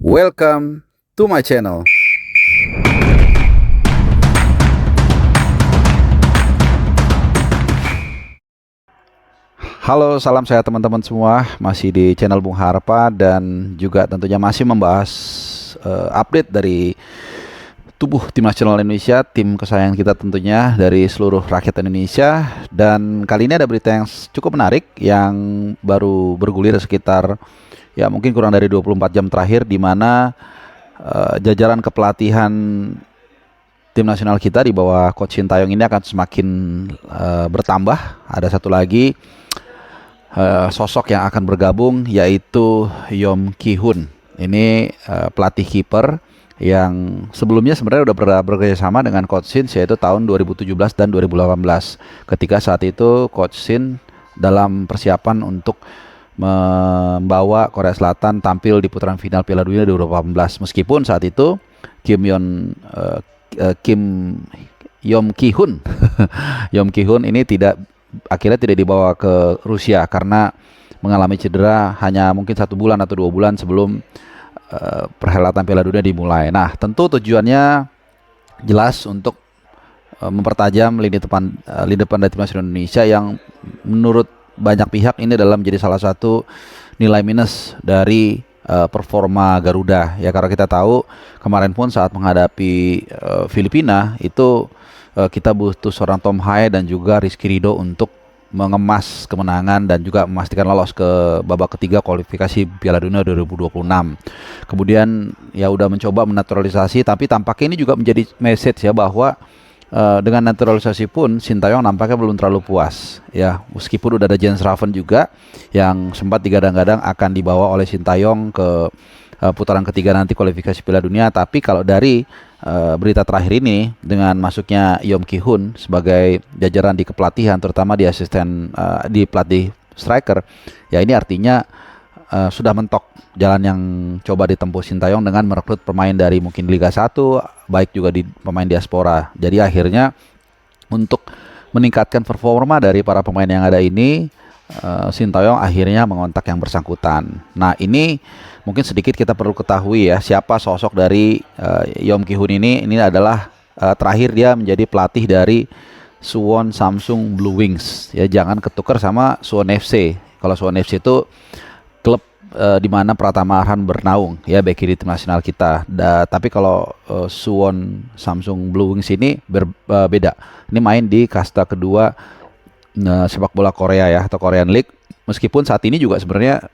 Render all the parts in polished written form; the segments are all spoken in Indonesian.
Welcome to my channel. Halo, salam sehat teman-teman semua. Masih di channel Bung Harpa dan juga tentunya masih membahas update dari tubuh Tim Nasional Indonesia, tim kesayangan kita tentunya dari seluruh rakyat Indonesia. Dan kali ini ada berita yang cukup menarik yang baru bergulir sekitar ya mungkin kurang dari 24 jam terakhir, di mana jajaran kepelatihan tim nasional kita di bawah Coach Sintayong ini akan semakin bertambah. Ada satu lagi sosok yang akan bergabung, yaitu Yeom Ki-hoon. Ini pelatih kiper yang sebelumnya sebenarnya udah bekerja sama dengan Coach Shin, yaitu tahun 2017 dan 2018 ketika saat itu Coach Shin dalam persiapan untuk membawa Korea Selatan tampil di putaran final Piala Dunia 2018. Meskipun saat itu Kim Yeom Ki-hoon Yeom Ki-hoon ini akhirnya tidak dibawa ke Rusia karena mengalami cedera hanya mungkin 1 bulan atau 2 bulan sebelum perhelatan Piala Dunia dimulai. Nah, tentu tujuannya jelas untuk mempertajam lini depan dari timnas Indonesia yang menurut banyak pihak ini adalah menjadi salah satu nilai minus dari performa Garuda. Ya, karena kita tahu kemarin pun saat menghadapi Filipina itu kita butuh seorang Tom Hae dan juga Rizky Ridho untuk mengemas kemenangan dan juga memastikan lolos ke babak ketiga kualifikasi Piala Dunia 2026. Kemudian ya udah mencoba menaturalisasi, tapi tampaknya ini juga menjadi message ya bahwa dengan naturalisasi pun Sintayong nampaknya belum terlalu puas ya, meskipun udah ada Jens Raven juga yang sempat digadang-gadang akan dibawa oleh Sintayong ke putaran ketiga nanti kualifikasi Piala Dunia. Tapi kalau dari berita terakhir ini dengan masuknya Yeom Ki-hoon sebagai jajaran di kepelatihan, terutama di asisten di pelatih striker, ya ini artinya sudah mentok jalan yang coba ditempuh Sintayong dengan merekrut pemain dari mungkin Liga 1, baik juga di pemain diaspora. Jadi akhirnya untuk meningkatkan performa dari para pemain yang ada ini, Sintayong akhirnya mengontak yang bersangkutan. Nah, ini mungkin sedikit kita perlu ketahui ya, siapa sosok dari Yeom Ki-hoon ini. Ini adalah terakhir dia menjadi pelatih dari Suwon Samsung Blue Wings. Ya, jangan ketukar sama Suwon FC. Kalau Suwon FC itu klub di mana Pratama Arhan bernaung ya, bek kiri tim nasional kita. Tapi kalau Suwon Samsung Blue Wings ini beda. Ini main di kasta kedua sepak bola Korea ya, atau Korean League. Meskipun saat ini juga sebenarnya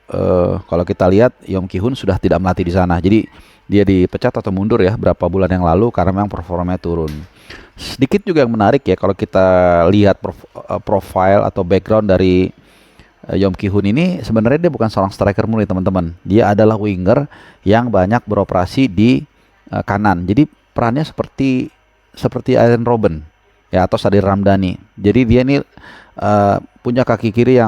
kalau kita lihat Yeom Ki-hoon sudah tidak melatih di sana. Jadi dia dipecat atau mundur ya berapa bulan yang lalu karena memang performanya turun. Sedikit juga yang menarik ya kalau kita lihat profile atau background dari Yeom Ki-hoon ini, sebenarnya dia bukan seorang striker murni teman-teman. Dia adalah winger yang banyak beroperasi di kanan. Jadi perannya seperti Arjen Robben ya, atau Sadir Ramdhani. Jadi dia ini punya kaki kiri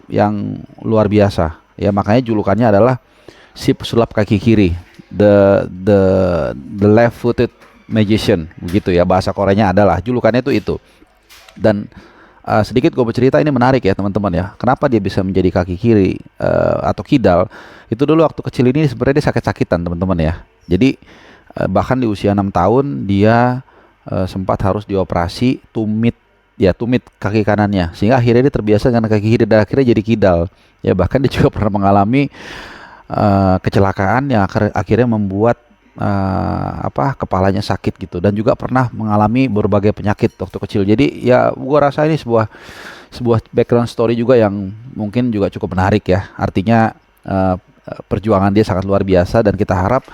yang luar biasa ya, makanya julukannya adalah si pesulap kaki kiri, the left footed magician begitu ya, bahasa Koreanya adalah julukannya itu. Dan sedikit gue bercerita, ini menarik ya teman-teman ya, kenapa dia bisa menjadi kaki kiri atau kidal. Itu dulu waktu kecil ini sebenarnya dia sakit-sakitan teman-teman ya. Jadi bahkan di usia 6 tahun dia sempat harus dioperasi tumit kaki kanannya, sehingga akhirnya dia terbiasa dengan kaki kiri dan akhirnya jadi kidal ya. Bahkan dia juga pernah mengalami kecelakaan yang akhirnya membuat kepalanya sakit gitu, dan juga pernah mengalami berbagai penyakit waktu kecil. Jadi ya gua rasa ini sebuah background story juga yang mungkin juga cukup menarik ya. Artinya perjuangan dia sangat luar biasa, dan kita harap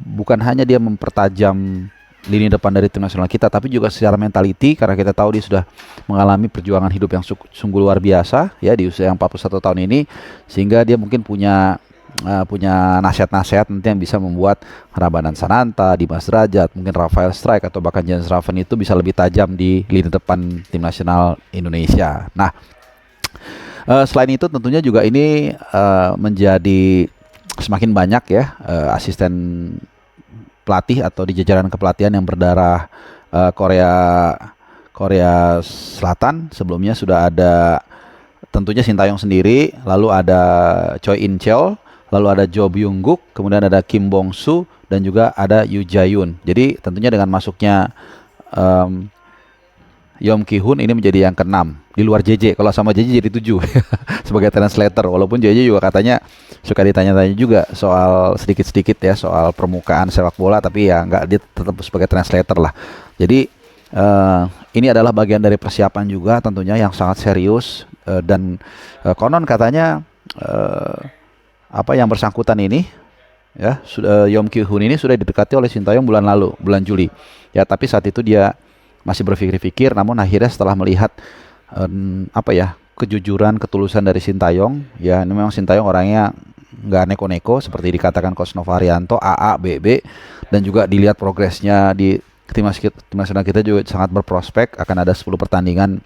bukan hanya dia mempertajam lini depan dari tim nasional kita, tapi juga secara mentality, karena kita tahu dia sudah mengalami perjuangan hidup yang sungguh luar biasa ya di usia yang 41 tahun ini, sehingga dia mungkin punya nasihat-nasihat nanti yang bisa membuat Rabanan Sananta, Dimas Derajat, mungkin Rafael Strike atau bahkan Jens Raven itu bisa lebih tajam di lini depan tim nasional Indonesia. Nah, selain itu tentunya juga ini menjadi semakin banyak ya asisten pelatih atau di jajaran kepelatihan yang berdarah Korea Selatan. Sebelumnya sudah ada tentunya Sintayong sendiri, lalu ada Choi In Cheol, lalu ada Jo Byung-guk, kemudian ada Kim Bong-soo, dan juga ada Yoo Jae-yoon. Jadi tentunya dengan masuknya em, Yeom Ki-hun ini menjadi yang keenam di luar JJ. Kalau sama JJ jadi 7 sebagai translator. Walaupun JJ juga katanya suka ditanya-tanya juga soal sedikit-sedikit ya soal permukaan sepak bola, tapi ya nggak, dia tetap sebagai translator lah. Jadi ini adalah bagian dari persiapan juga tentunya yang sangat serius, dan konon katanya apa yang bersangkutan ini ya sudah, Yeom Ki-hun ini sudah didekati oleh Shin Tae-yong bulan lalu, bulan Juli. Ya, tapi saat itu dia masih berpikir-pikir, namun akhirnya setelah melihat apa ya, kejujuran, ketulusan dari Shin Tae-yong, ya ini memang Shin Tae-yong orangnya nggak neko-neko seperti dikatakan Coach Novarianto, AA, BB, dan juga dilihat progresnya di tim nasional kita juga sangat berprospek, akan ada 10 pertandingan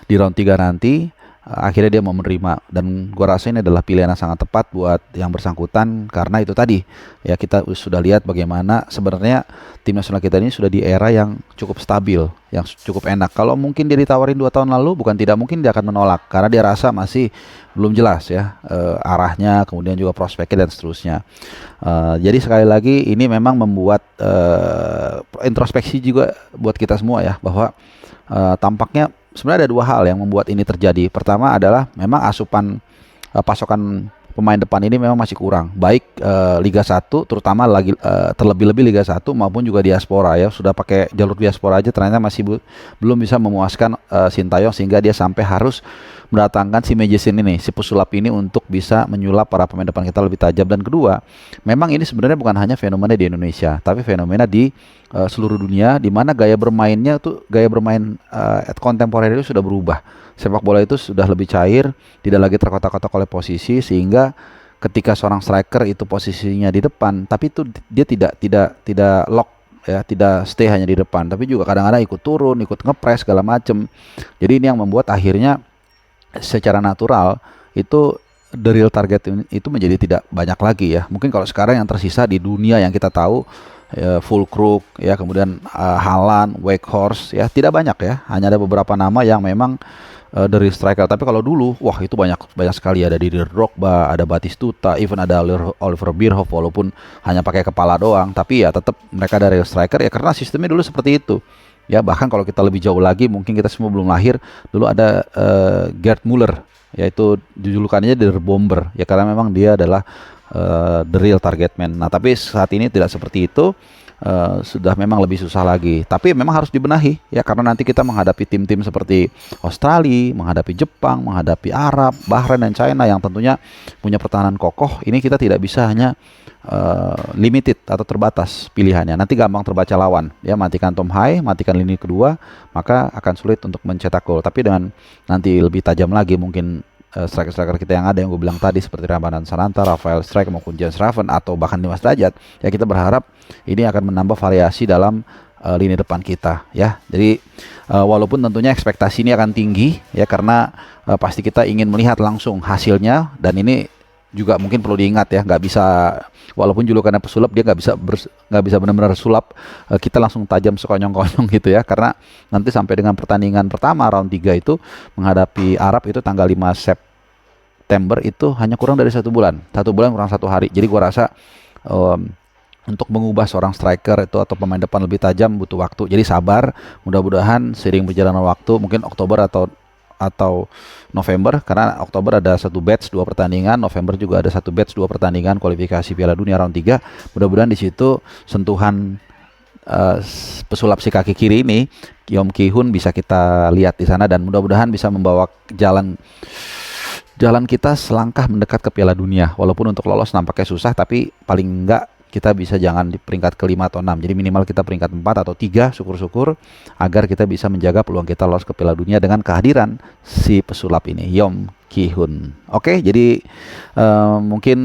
di round 3 nanti. Akhirnya dia mau menerima, dan gua rasa ini adalah pilihan yang sangat tepat buat yang bersangkutan, karena itu tadi ya, kita sudah lihat bagaimana sebenarnya tim nasional kita ini sudah di era yang cukup stabil, yang cukup enak. Kalau mungkin dia ditawarin 2 tahun lalu, bukan tidak mungkin dia akan menolak, karena dia rasa masih belum jelas ya arahnya, kemudian juga prospeknya dan seterusnya. Jadi sekali lagi ini memang membuat introspeksi juga buat kita semua ya, bahwa tampaknya sebenarnya ada 2 hal yang membuat ini terjadi. Pertama adalah memang asupan pasokan pemain depan ini memang masih kurang, baik Liga 1 terutama lagi, terlebih-lebih Liga 1 maupun juga diaspora ya. Sudah pakai jalur diaspora aja ternyata masih belum bisa memuaskan Shin Tae-yong, sehingga dia sampai harus mendatangkan si Magician ini, si pesulap ini, untuk bisa menyulap para pemain depan kita lebih tajam. Dan kedua, memang ini sebenarnya bukan hanya fenomena di Indonesia, tapi fenomena di seluruh dunia, di mana gaya bermainnya tuh, gaya bermain kontemporer itu sudah berubah. Sepak bola itu sudah lebih cair, tidak lagi terkotak-kotak oleh posisi, sehingga ketika seorang striker itu posisinya di depan, tapi itu dia tidak lock ya, tidak stay hanya di depan, tapi juga kadang-kadang ikut turun, ikut ngepres segala macem. Jadi ini yang membuat akhirnya secara natural itu the real target itu menjadi tidak banyak lagi ya. Mungkin kalau sekarang yang tersisa di dunia yang kita tahu Fulkrug ya, kemudian Haaland, Weghorst ya, tidak banyak ya. Hanya ada beberapa nama yang memang dari striker. Tapi kalau dulu, wah itu banyak sekali. Ada Didier Drogba, ada Batistuta, even ada Oliver Bierhoff, walaupun hanya pakai kepala doang, tapi ya tetap mereka dari striker ya, karena sistemnya dulu seperti itu. Ya, bahkan kalau kita lebih jauh lagi, mungkin kita semua belum lahir, dulu ada Gerd Müller, yaitu dijulukannya The Bomber ya, karena memang dia adalah the real target man. Nah, tapi saat ini tidak seperti itu. Sudah memang lebih susah lagi, tapi memang harus dibenahi ya, karena nanti kita menghadapi tim-tim seperti Australia, menghadapi Jepang, menghadapi Arab, Bahrain, dan China yang tentunya punya pertahanan kokoh. Ini kita tidak bisa hanya limited atau terbatas pilihannya, nanti gampang terbaca lawan ya. Matikan Tom Hai, matikan lini kedua, maka akan sulit untuk mencetak gol. Tapi dengan nanti lebih tajam lagi mungkin striker-striker kita yang ada, yang gue bilang tadi, seperti Ramadan Sananta, Rafael Strijk, maupun Jens Raven, atau bahkan Dimas Derajat ya, kita berharap ini akan menambah variasi dalam lini depan kita ya. Jadi walaupun tentunya ekspektasi ini akan tinggi ya, karena pasti kita ingin melihat langsung hasilnya. Dan ini juga mungkin perlu diingat ya, nggak bisa, walaupun julukannya pesulap, dia nggak bisa benar-benar sulap kita langsung tajam sekonyong-konyong gitu ya, karena nanti sampai dengan pertandingan pertama round 3 itu menghadapi Arab itu tanggal 5 September, itu hanya kurang dari 1 bulan kurang 1 hari. Jadi gua rasa untuk mengubah seorang striker itu atau pemain depan lebih tajam butuh waktu. Jadi sabar, mudah-mudahan seiring berjalannya waktu, mungkin Oktober atau November, karena Oktober ada 1 batch 2 pertandingan, November juga ada 1 batch 2 pertandingan kualifikasi Piala Dunia round 3. Mudah-mudahan di situ sentuhan pesulap si kaki kiri ini, Yeom Ki-hun, bisa kita lihat di sana, dan mudah-mudahan bisa membawa jalan kita selangkah mendekat ke Piala Dunia. Walaupun untuk lolos nampaknya susah, tapi paling enggak kita bisa jangan di peringkat ke-5 atau 6. Jadi minimal kita peringkat 4 atau 3, syukur-syukur, agar kita bisa menjaga peluang kita lolos ke Piala Dunia dengan kehadiran si pesulap ini, Yeom Ki-hun. Oke, jadi mungkin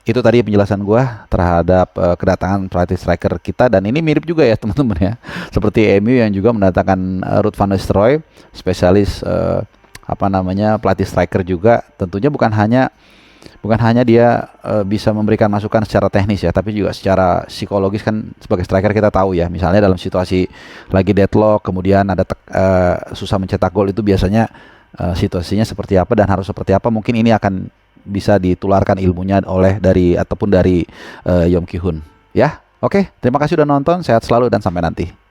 itu tadi penjelasan gue terhadap kedatangan pelatih striker kita. Dan ini mirip juga ya teman-teman ya, seperti MU yang juga mendatangkan Ruud van Nistelrooy, spesialis pelatih striker juga. Tentunya bukan hanya dia bisa memberikan masukan secara teknis ya, tapi juga secara psikologis kan. Sebagai striker kita tahu ya, misalnya dalam situasi lagi deadlock, kemudian ada susah mencetak gol, itu biasanya situasinya seperti apa dan harus seperti apa. Mungkin ini akan bisa ditularkan ilmunya oleh dari ataupun dari Yom Ki Hun. Ya, oke. Terima kasih udah nonton. Sehat selalu dan sampai nanti.